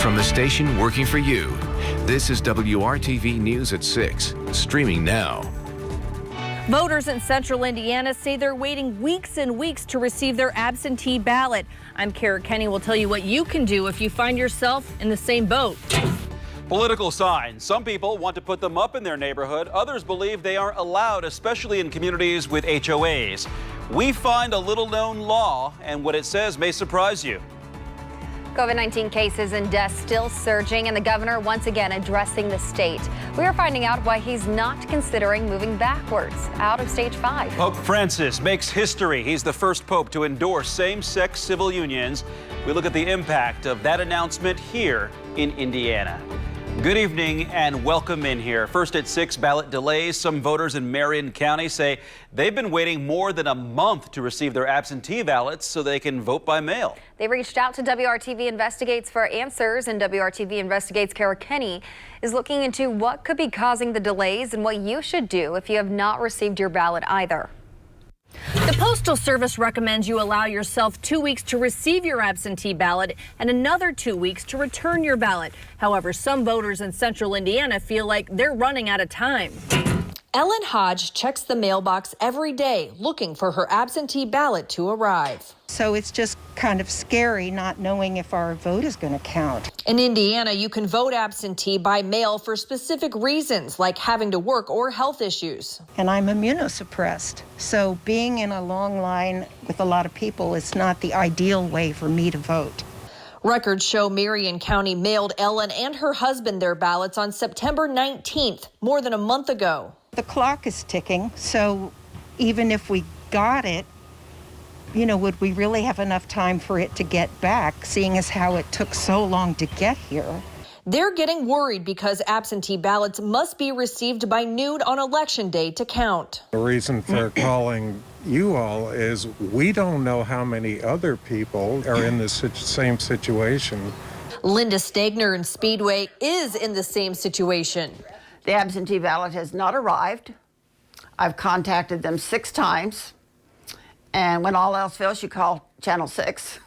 from the station working for you. This is WRTV News at 6, streaming now. Voters in central Indiana say they're waiting weeks and weeks to receive their absentee ballot. I'm Kara Kenny. Will tell you what you can do if you find yourself in the same boat. Political signs. Some people want to put them up in their neighborhood. Others believe they aren't allowed, especially in communities with HOAs. We find a little-known law, and what it says may surprise you. COVID-19 cases and deaths still surging, and the governor once again addressing the state. We are finding out why he's not considering moving backwards out of stage 5. Pope Francis makes history. He's the first pope to endorse same-sex civil unions. We look at the impact of that announcement here in Indiana. Good evening and welcome in here. First at 6, ballot delays. Some voters in Marion County say they've been waiting more than a month to receive their absentee ballots so they can vote by mail. They reached out to WRTV Investigates for answers, and WRTV Investigates Kara Kenny is looking into what could be causing the delays and what you should do if you have not received your ballot either. The Postal Service recommends you allow yourself 2 weeks to receive your absentee ballot and another 2 weeks to return your ballot. However, some voters in central Indiana feel like they're running out of time. Ellen Hodge checks the mailbox every day looking for her absentee ballot to arrive. So it's just kind of scary not knowing if our vote is going to count. In Indiana, you can vote absentee by mail for specific reasons like having to work or health issues. And I'm immunosuppressed, so being in a long line with a lot of people is not the ideal way for me to vote. Records show Marion County mailed Ellen and her husband their ballots on September 19th, more than a month ago. The clock is ticking, so even if we got it, would we really have enough time for it to get back, seeing as how it took so long to get here? They're getting worried because absentee ballots must be received by noon on Election Day to count. The reason for calling you all is we don't know how many other people are in this same situation. Linda Stegner in Speedway is in the same situation. The absentee ballot has not arrived. I've contacted them 6 times. And when all else fails, you call Channel 6.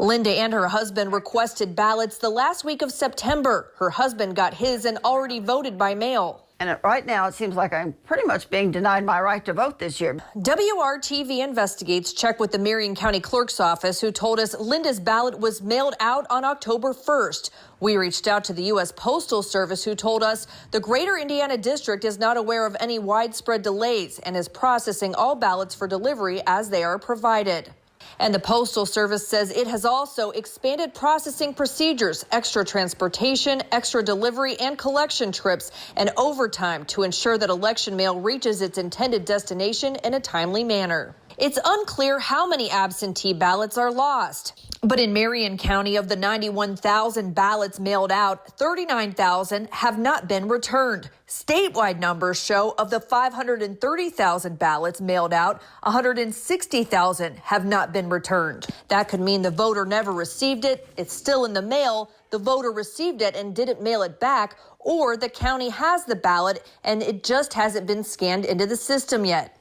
Linda and her husband requested ballots the last week of September. Her husband got his and already voted by mail. And right now, it seems like I'm pretty much being denied my right to vote this year. WRTV Investigates checked with the Marion County Clerk's office, who told us Linda's ballot was mailed out on October 1st. We reached out to the U.S. Postal Service, who told us the Greater Indiana District is not aware of any widespread delays and is processing all ballots for delivery as they are provided. And the Postal Service says it has also expanded processing procedures, extra transportation, extra delivery and collection trips, and overtime to ensure that election mail reaches its intended destination in a timely manner. It's unclear how many absentee ballots are lost. But in Marion County, of the 91,000 ballots mailed out, 39,000 have not been returned. Statewide numbers show of the 530,000 ballots mailed out, 160,000 have not been returned. That could mean the voter never received it, it's still in the mail, the voter received it and didn't mail it back, or the county has the ballot and it just hasn't been scanned into the system yet.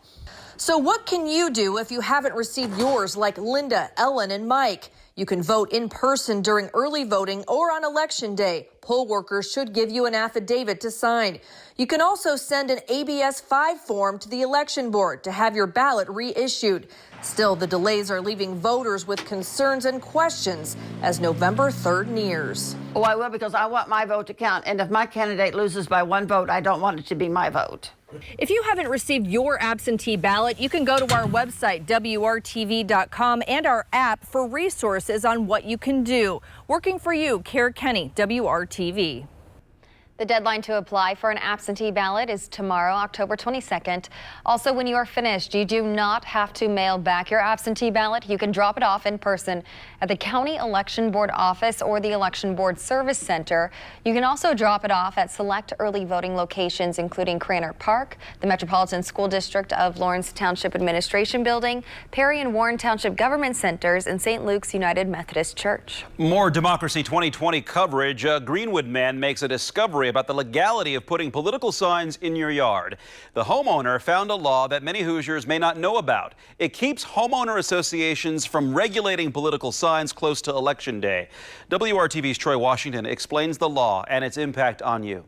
So what can you do if you haven't received yours, like Linda, Ellen, and Mike? You can vote in person during early voting or on Election Day. Poll workers should give you an affidavit to sign. You can also send an ABS 5 form to the election board to have your ballot reissued. Still, the delays are leaving voters with concerns and questions as November 3rd nears. Oh, I will, because I want my vote to count. And if my candidate loses by 1 vote, I don't want it to be my vote. If you haven't received your absentee ballot, you can go to our website, WRTV.com, and our app for resources on what you can do. Working for you, Kara Kenny, WRTV. The deadline to apply for an absentee ballot is tomorrow, October 22nd. Also, when you are finished, you do not have to mail back your absentee ballot. You can drop it off in person at the County Election Board office or the Election Board Service Center. You can also drop it off at select early voting locations, including Craner Park, the Metropolitan School District of Lawrence Township Administration Building, Perry and Warren Township Government Centers, and St. Luke's United Methodist Church. More Democracy 2020 coverage. A Greenwood man makes a discovery story about the legality of putting political signs in your yard. The homeowner found a law that many Hoosiers may not know about. It keeps homeowner associations from regulating political signs close to Election Day. WRTV's Troy Washington explains the law and its impact on you.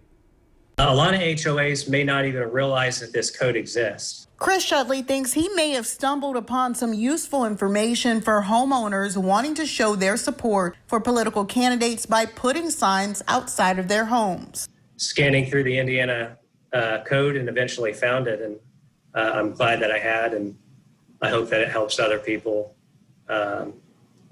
A lot of HOAs may not even realize that this code exists. Chris Shutley thinks he may have stumbled upon some useful information for homeowners wanting to show their support for political candidates by putting signs outside of their homes. Scanning through the Indiana code and eventually found it, and I'm glad that I had, and I hope that it helps other people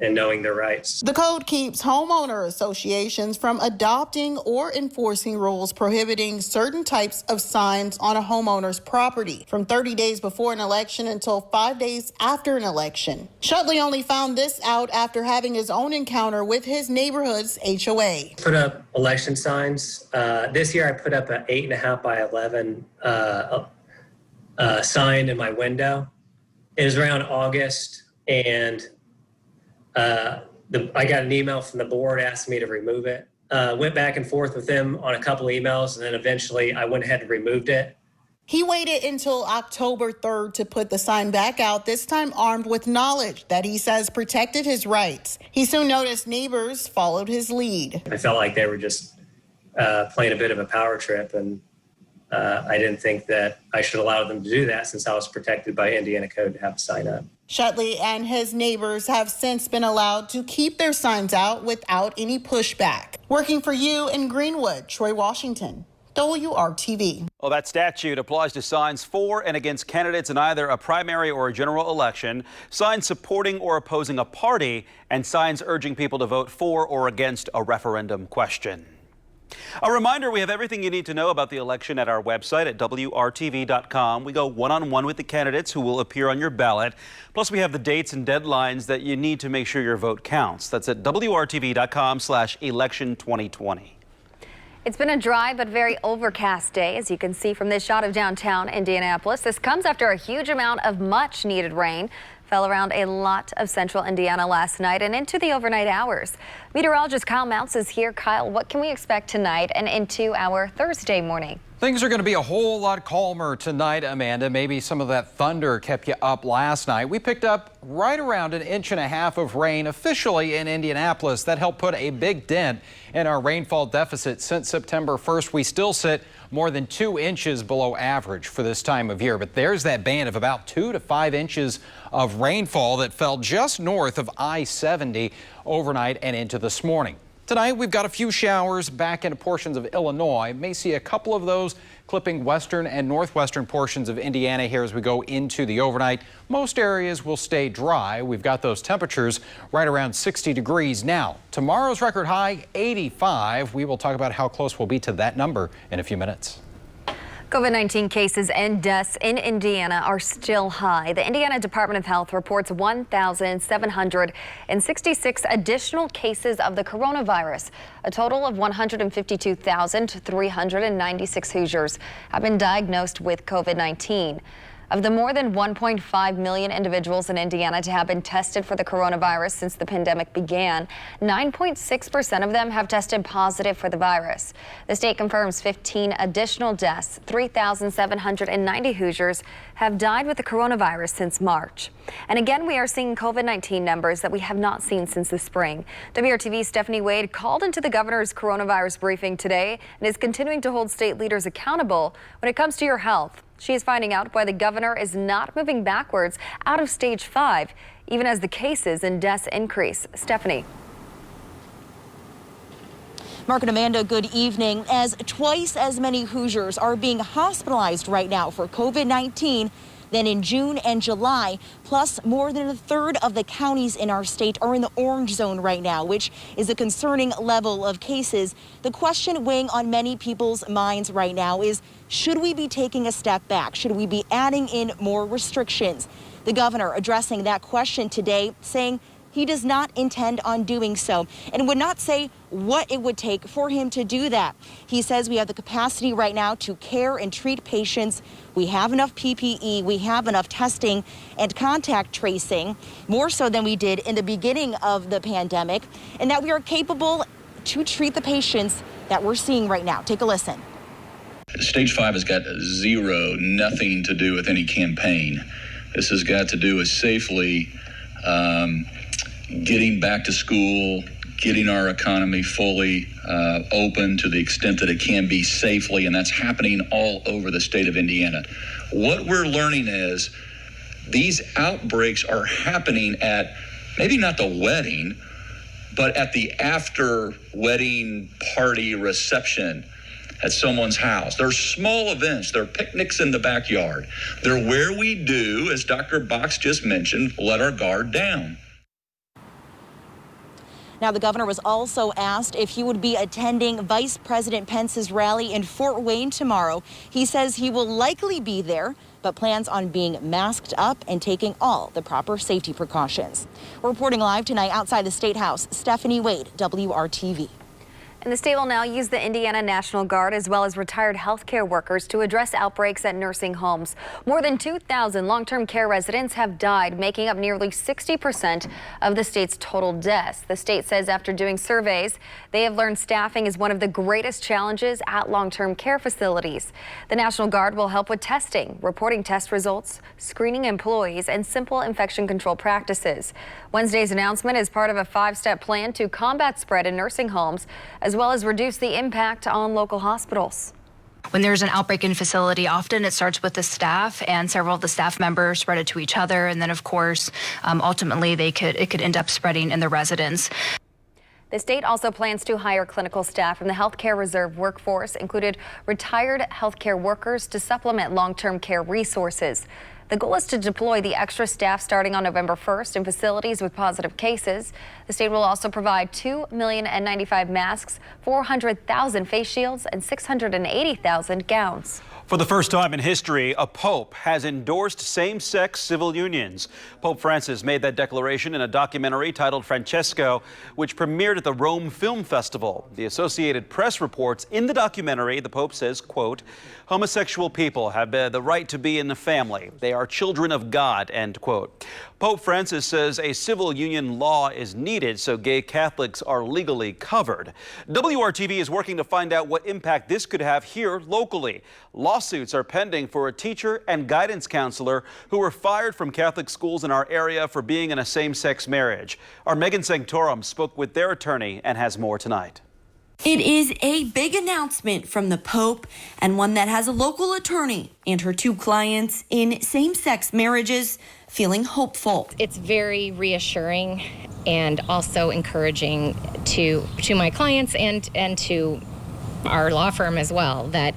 and knowing their rights. The code keeps homeowner associations from adopting or enforcing rules prohibiting certain types of signs on a homeowner's property from 30 days before an election until 5 days after an election. Shutley only found this out after having his own encounter with his neighborhood's HOA. Put up election signs. This year I put up an 8.5 by 11 sign in my window. It was around August, and I got an email from the board asking me to remove it. Went back and forth with them on a couple of emails, and then eventually I went ahead and removed it. He waited until October 3rd to put the sign back out, this time armed with knowledge that he says protected his rights. He soon noticed neighbors followed his lead. I felt like they were just playing a bit of a power trip, and I didn't think that I should allow them to do that since I was protected by Indiana code to have a sign up. Shutley and his neighbors have since been allowed to keep their signs out without any pushback. Working for you in Greenwood, Troy Washington, WRTV. Well, that statute applies to signs for and against candidates in either a primary or a general election, signs supporting or opposing a party, and signs urging people to vote for or against a referendum question. A reminder, we have everything you need to know about the election at our website at WRTV.com. We go one-on-one with the candidates who will appear on your ballot. Plus, we have the dates and deadlines that you need to make sure your vote counts. That's at WRTV.com/election2020. It's been a dry but very overcast day, as you can see from this shot of downtown Indianapolis. This comes after a huge amount of much needed rain fell around a lot of central Indiana last night and into the overnight hours. Meteorologist Kyle Mounts is here. Kyle, what can we expect tonight and into our Thursday morning? Things are going to be a whole lot calmer tonight, Amanda. Maybe some of that thunder kept you up last night. We picked up right around 1.5 inches of rain officially in Indianapolis. That helped put a big dent in our rainfall deficit. Since September 1st, we still sit more than 2 inches below average for this time of year. But there's that band of about 2 to 5 inches of rainfall that fell just north of I-70 overnight and into this morning. Tonight, we've got a few showers back into portions of Illinois. May see a couple of those clipping western and northwestern portions of Indiana here as we go into the overnight. Most areas will stay dry. We've got those temperatures right around 60 degrees now. Tomorrow's record high, 85. We will talk about how close we'll be to that number in a few minutes. COVID-19 cases and deaths in Indiana are still high. The Indiana Department of Health reports 1,766 additional cases of the coronavirus. A total of 152,396 Hoosiers have been diagnosed with COVID-19. Of the more than 1.5 million individuals in Indiana to have been tested for the coronavirus since the pandemic began, 9.6% of them have tested positive for the virus. The state confirms 15 additional deaths. 3,790 Hoosiers have died with the coronavirus since March. And again, we are seeing COVID-19 numbers that we have not seen since the spring. WRTV's Stephanie Wade called into the governor's coronavirus briefing today and is continuing to hold state leaders accountable when it comes to your health. She is finding out why the governor is not moving backwards out of stage 5, even as the cases and deaths increase. Stephanie. Mark and Amanda, good evening. As twice as many Hoosiers are being hospitalized right now for COVID-19 than in June and July, plus more than a third of the counties in our state are in the orange zone right now, which is a concerning level of cases. The question weighing on many people's minds right now is, should we be taking a step back? Should we be adding in more restrictions? The governor addressing that question today, saying he does not intend on doing so and would not say what it would take for him to do that. He says we have the capacity right now to care and treat patients. We have enough PPE, we have enough testing and contact tracing, more so than we did in the beginning of the pandemic, and that we are capable to treat the patients that we're seeing right now. Take a listen. Stage 5 has got nothing to do with any campaign. This has got to do with safely getting back to school, getting our economy fully open to the extent that it can be safely, and that's happening all over the state of Indiana. What we're learning is these outbreaks are happening at maybe not the wedding, but at the after wedding party reception at someone's house. They're small events. They're picnics in the backyard. They're where we do, as Dr. Box just mentioned, let our guard down. Now, the governor was also asked if he would be attending Vice President Pence's rally in Fort Wayne tomorrow. He says he will likely be there, but plans on being masked up and taking all the proper safety precautions. Reporting live tonight outside the State House, Stephanie Wade, WRTV. And the state will now use the Indiana National Guard as well as retired healthcare workers to address outbreaks at nursing homes. More than 2,000 long-term care residents have died, making up nearly 60% of the state's total deaths. The state says after doing surveys, they have learned staffing is one of the greatest challenges at long-term care facilities. The National Guard will help with testing, reporting test results, screening employees, and simple infection control practices. Wednesday's announcement is part of a 5-step plan to combat spread in nursing homes, as well as reduce the impact on local hospitals. When there's an outbreak in a facility, often it starts with the staff, and several of the staff members spread it to each other, and then of course ultimately it could end up spreading in the residents. The state also plans to hire clinical staff from the healthcare reserve workforce, included retired healthcare workers, to supplement long-term care resources. The goal is to deploy the extra staff starting on November 1st in facilities with positive cases. The state will also provide 2,095,000 masks, 400,000 face shields, and 680,000 gowns. For the first time in history, a pope has endorsed same-sex civil unions. Pope Francis made that declaration in a documentary titled Francesco, which premiered at the Rome Film Festival. The Associated Press reports in the documentary, the Pope says, quote, "Homosexual people have the right to be in the family. They are children of God," end quote. Pope Francis says a civil union law is needed so gay Catholics are legally covered. WRTV is working to find out what impact this could have here locally. Lawsuits are pending for a teacher and guidance counselor who were fired from Catholic schools in our area for being in a same-sex marriage. Our Megan Sanctorum spoke with their attorney and has more tonight. It is a big announcement from the Pope, and one that has a local attorney and her 2 clients in same-sex marriages feeling hopeful. It's very reassuring and also encouraging to my clients and to our law firm as well, that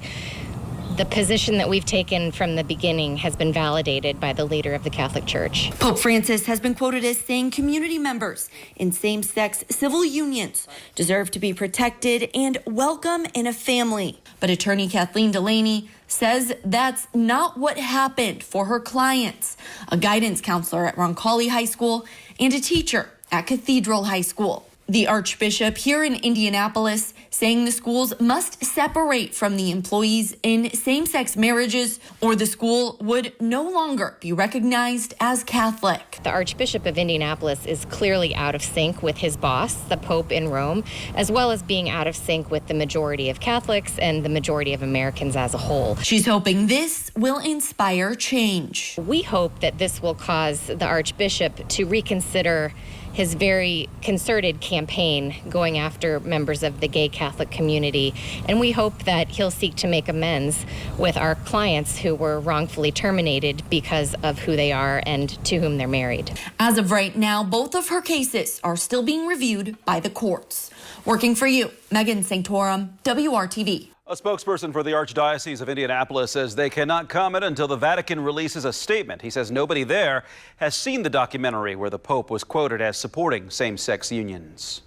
the position that we've taken from the beginning has been validated by the leader of the Catholic Church. Pope Francis has been quoted as saying community members in same-sex civil unions deserve to be protected and welcome in a family. But attorney Kathleen Delaney says that's not what happened for her clients, a guidance counselor at Roncalli High School and a teacher at Cathedral High School. The Archbishop here in Indianapolis saying the schools must separate from the employees in same-sex marriages or the school would no longer be recognized as Catholic. The Archbishop of Indianapolis is clearly out of sync with his boss, the Pope in Rome, as well as being out of sync with the majority of Catholics and the majority of Americans as a whole. She's hoping this will inspire change. We hope that this will cause the Archbishop to reconsider his very concerted campaign going after members of the gay Catholic community. And we hope that he'll seek to make amends with our clients who were wrongfully terminated because of who they are and to whom they're married. As of right now, both of her cases are still being reviewed by the courts. Working for you, Megan Sanctorum, WRTV. A spokesperson for the Archdiocese of Indianapolis says they cannot comment until the Vatican releases a statement. He says nobody there has seen the documentary where the Pope was quoted as supporting same-sex unions.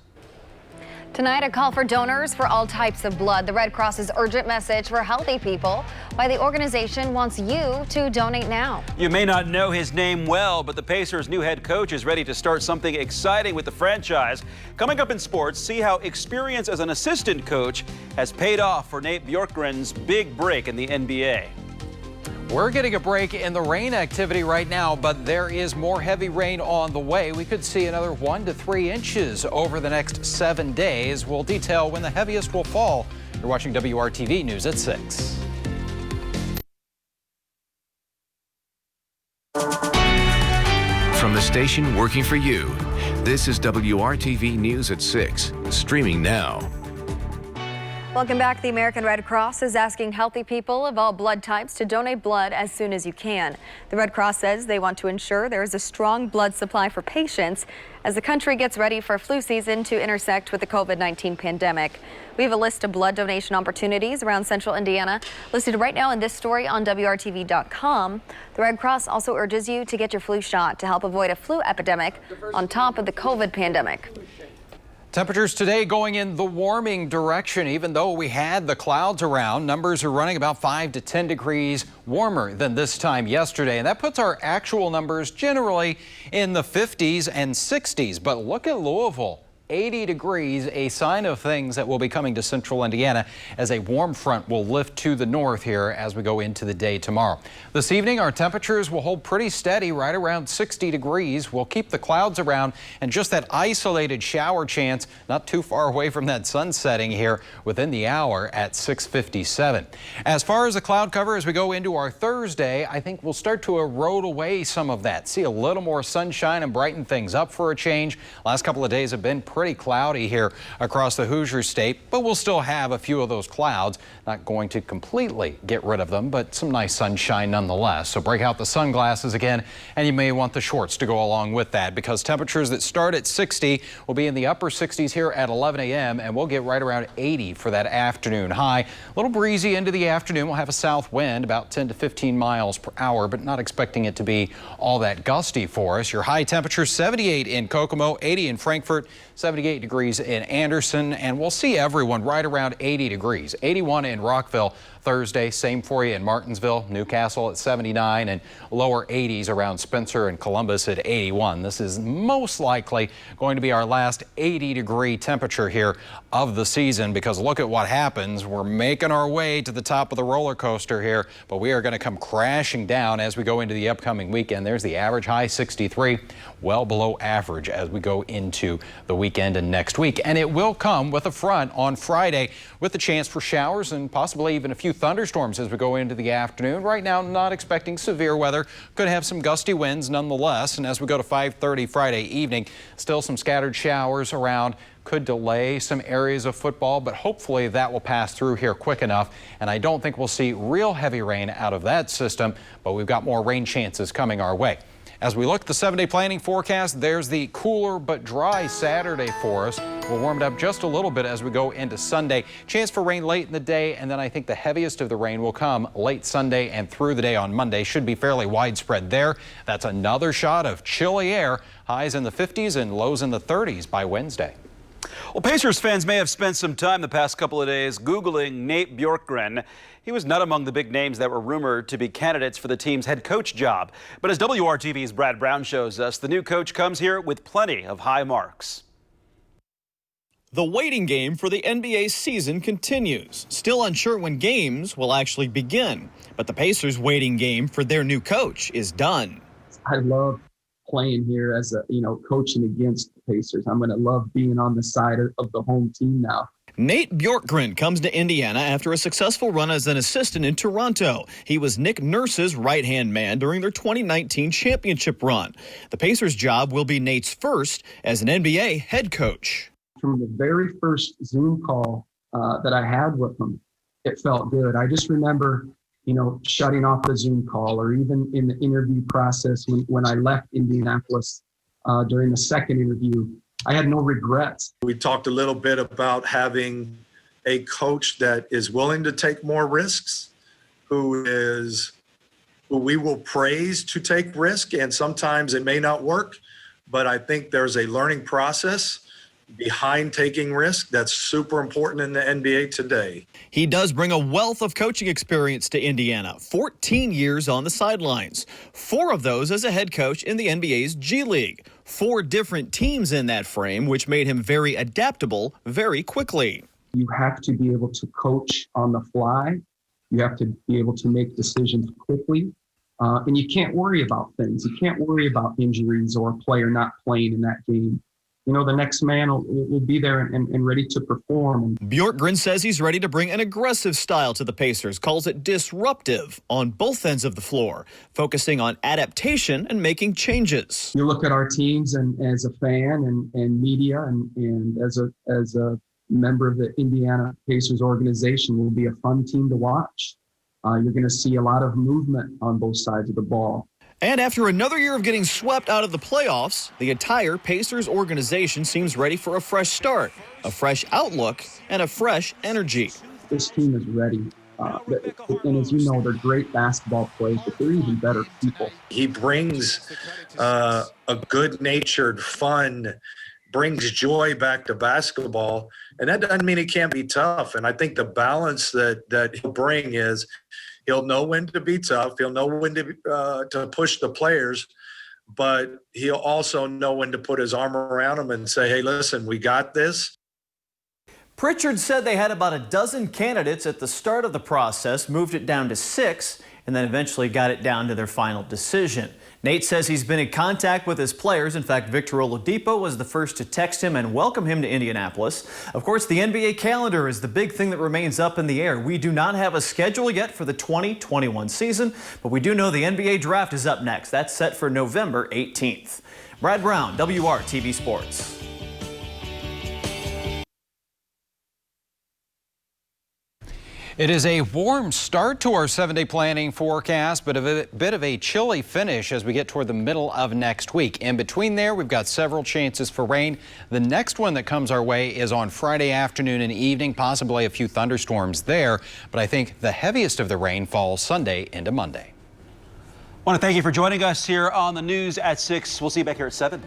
Tonight, a call for donors for all types of blood. The Red Cross's urgent message for healthy people by the organization wants you to donate now. You may not know his name well, but the Pacers' new head coach is ready to start something exciting with the franchise. Coming up in sports, see how experience as an assistant coach has paid off for Bjorkgren's big break in the NBA. We're getting a break in the rain activity right now, but there is more heavy rain on the way. We could see another 1 to 3 inches over the next 7 days. We'll detail when the heaviest will fall. You're watching WRTV News at 6. From the station working for you, this is WRTV News at 6, streaming now. Welcome back. The American Red Cross is asking healthy people of all blood types to donate blood as soon as you can. The Red Cross says they want to ensure there is a strong blood supply for patients as the country gets ready for flu season to intersect with the COVID-19 pandemic. We have a list of blood donation opportunities around central Indiana listed right now in this story on WRTV.com. The Red Cross also urges you to get your flu shot to help avoid a flu epidemic on top of the COVID pandemic. Temperatures today going in the warming direction. Even though we had the clouds around, numbers are running about 5 to 10 degrees warmer than this time yesterday. And that puts our actual numbers generally in the 50s and 60s. But look at Louisville. 80 degrees, a sign of things that will be coming to central Indiana as a warm front will lift to the north here as we go into the day tomorrow. This evening, our temperatures will hold pretty steady right around 60 degrees. We'll keep the clouds around and just that isolated shower chance not too far away from that sun setting here within the hour at 6:57. As far as the cloud cover as we go into our Thursday, I think we'll start to erode away some of that. See a little more sunshine and brighten things up for a change. Last couple of days have been pretty cloudy here across the Hoosier State, but we'll still have a few of those clouds. Not going to completely get rid of them, but some nice sunshine nonetheless. So break out the sunglasses again, and you may want the shorts to go along with that because temperatures that start at 60 will be in the upper 60s here at 11 a.m. and we'll get right around 80 for that afternoon high. A little breezy into the afternoon. We'll have a south wind about 10 to 15 miles per hour, but not expecting it to be all that gusty for us. Your high temperature 78 in Kokomo, 80 in Frankfort, 78 degrees in Anderson, and we'll see everyone right around 80 degrees. 81 in Rockville Thursday, same for you in Martinsville, Newcastle at 79, and lower 80s around Spencer and Columbus at 81. This is most likely going to be our last 80-degree temperature here of the season because look at what happens. We're making our way to the top of the roller coaster here, but we are going to come crashing down as we go into the upcoming weekend. There's the average high 63, well below average as we go into the weekend and next week. And it will come with a front on Friday with the chance for showers and possibly even a few thunderstorms as we go into the afternoon. Right now, not expecting severe weather. Could have some gusty winds nonetheless. And as we go to 5:30 Friday evening, still some scattered showers around. Could delay some areas of football, but hopefully that will pass through here quick enough. And I don't think we'll see real heavy rain out of that system, but we've got more rain chances coming our way. As we look at the 7-day planning forecast, there's the cooler but dry Saturday for us. We'll warm it up just a little bit as we go into Sunday. Chance for rain late in the day, and then I think the heaviest of the rain will come late Sunday and through the day on Monday. Should be fairly widespread there. That's another shot of chilly air. Highs in the 50s and lows in the 30s by Wednesday. Well, Pacers fans may have spent some time the past couple of days Googling Nate Bjorkgren. He was not among the big names that were rumored to be candidates for the team's head coach job. But as WRTV's Brad Brown shows us, the new coach comes here with plenty of high marks. The waiting game for the NBA season continues. Still unsure when games will actually begin. But the Pacers' waiting game for their new coach is done. I love playing here as coaching against the Pacers. I'm going to love being on the side of the home team now. Nate Bjorkgren comes to Indiana after a successful run as an assistant in Toronto. He was Nick Nurse's right-hand man during their 2019 championship run. The Pacers' job will be Nate's first as an NBA head coach. From the very first Zoom call that I had with him, it felt good. I just remember, shutting off the Zoom call, or even in the interview process when I left Indianapolis during the second interview, I had no regrets. We talked a little bit about having a coach that is willing to take more risks, who we will praise to take risk, and sometimes it may not work, but I think there's a learning process behind taking risk that's super important in the NBA today. He does bring a wealth of coaching experience to Indiana, 14 years on the sidelines, 4 of those as a head coach in the NBA's G League, 4 different teams in that frame, which made him very adaptable very quickly. You have to be able to coach on the fly You have to be able to make decisions quickly. And you can't worry about things. You can't worry about injuries or a player not playing in that game. You know, the next man will be there and ready to perform. Bjorkgren says he's ready to bring an aggressive style to the Pacers, calls it disruptive on both ends of the floor, focusing on adaptation and making changes. You look at our teams, and as a fan and media and as a member of the Indiana Pacers organization, will be a fun team to watch. You're going to see a lot of movement on both sides of the ball. And after another year of getting swept out of the playoffs, the entire Pacers organization seems ready for a fresh start, a fresh outlook, and a fresh energy. This team is ready. And as you know, they're great basketball players, but they're even better people. He brings a good-natured, fun, brings joy back to basketball. And that doesn't mean he can't be tough. And I think the balance that he'll bring is he'll know when to be tough. He'll know when to push the players, but he'll also know when to put his arm around them and say, hey, listen, we got this. Pritchard said they had about a dozen candidates at the start of the process, moved it down to 6, and then eventually got it down to their final decision. Nate says he's been in contact with his players. In fact, Victor Oladipo was the first to text him and welcome him to Indianapolis. Of course, the NBA calendar is the big thing that remains up in the air. We do not have a schedule yet for the 2021 season, but we do know the NBA draft is up next. That's set for November 18th. Brad Brown, WRTV Sports. It is a warm start to our 7-day planning forecast, but a bit of a chilly finish as we get toward the middle of next week. In between there, we've got several chances for rain. The next one that comes our way is on Friday afternoon and evening, possibly a few thunderstorms there. But I think the heaviest of the rain falls Sunday into Monday. I want to thank you for joining us here on the news at 6. We'll see you back here at 7.